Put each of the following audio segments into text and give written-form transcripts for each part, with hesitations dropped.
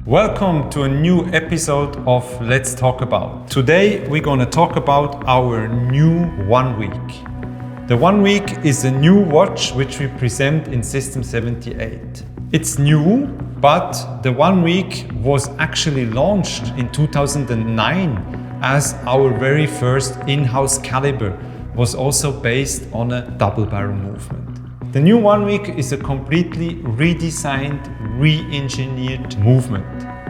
Welcome to a new episode of Let's Talk About. Today we're going to talk about our new 1 week. The 1 week is a new watch which we present in System 78. It's new, but the 1 week was actually launched in 2009 as our very first in-house caliber was also based on a double barrel movement. The new 1 week is a completely redesigned, re-engineered movement.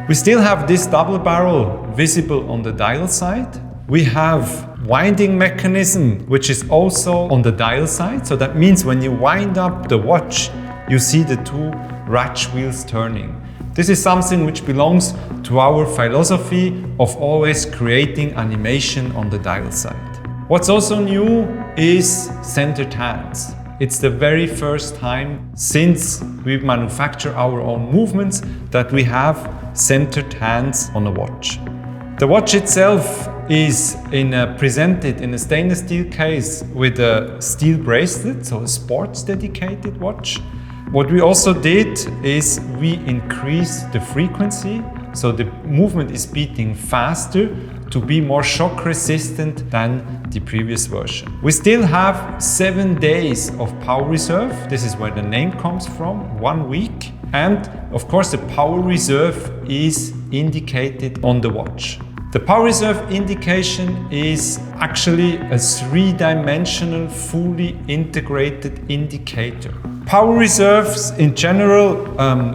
We still have this double barrel visible on the dial side. We have winding mechanism, which is also on the dial side. So that means when you wind up the watch, you see the two ratchet wheels turning. This is something which belongs to our philosophy of always creating animation on the dial side. What's also new is centered hands. It's the very first time since we manufacture our own movements that we have centered hands on a watch. The watch itself is presented in a stainless steel case with a steel bracelet, so a sports dedicated watch. What we also did is we increased the frequency, so the movement is beating faster to be more shock resistant than the previous version. We still have 7 days of power reserve. This is where the name comes from, 1 week. And of course the power reserve is indicated on the watch. The power reserve indication is actually a 3-dimensional, fully integrated indicator. Power reserves in general,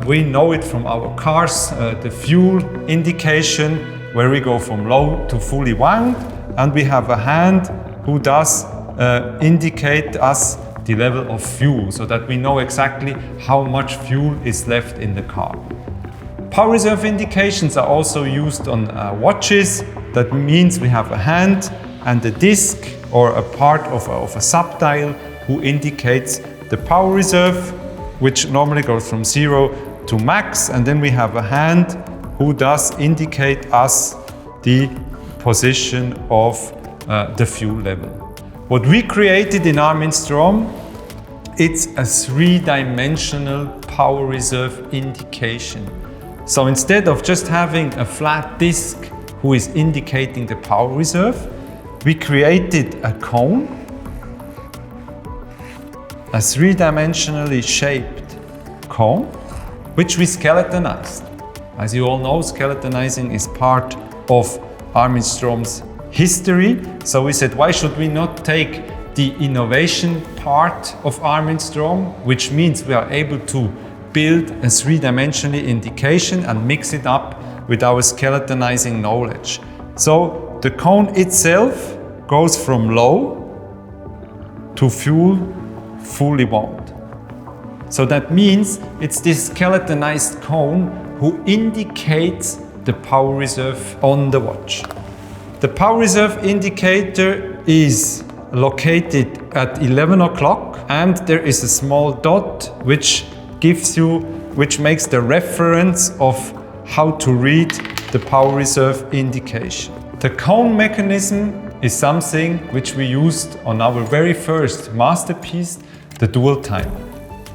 we know it from our cars, the fuel indication, where we go from low to fully wound, and we have a hand who does indicate us the level of fuel, so that we know exactly how much fuel is left in the car. Power reserve indications are also used on watches. That means we have a hand and a disc or a part of a subdial who indicates the power reserve, which normally goes from 0 to max, and then we have a hand who does indicate us the position of the fuel level. What we created in Armin Strom, it's a 3-dimensional power reserve indication. So instead of just having a flat disc who is indicating the power reserve, we created a cone, a 3-dimensionally shaped cone, which we skeletonized. As you all know, skeletonizing is part of Armin Strom's history. So we said, why should we not take the innovation part of Armin Strom, which means we are able to build a 3-dimensional indication and mix it up with our skeletonizing knowledge. So the cone itself goes from low to fuel fully wound. So that means it's this skeletonized cone who indicates the power reserve on the watch. The power reserve indicator is located at 11 o'clock, and there is a small dot which makes the reference of how to read the power reserve indication. The cone mechanism is something which we used on our very first masterpiece, the dual time.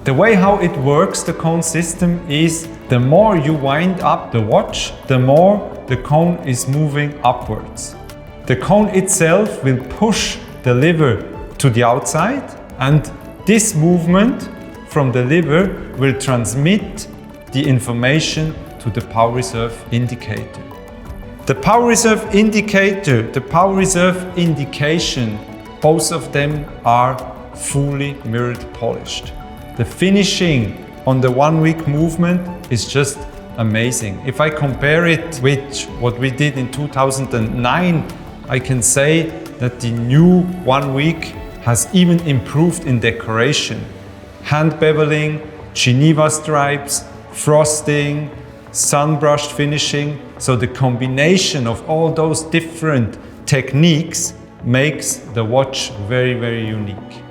The way how it works, the cone system, is the more you wind up the watch, the more the cone is moving upwards. The cone itself will push the lever to the outside, and this movement from the lever will transmit the information to the power reserve indicator. The power reserve indicator, the power reserve indication, both of them are fully mirrored polished. The finishing on the 1 week movement is just amazing. If I compare it with what we did in 2009, I can say that the new 1 week has even improved in decoration. Hand beveling, Geneva stripes, frosting, sun-brushed finishing. So the combination of all those different techniques makes the watch very, very unique.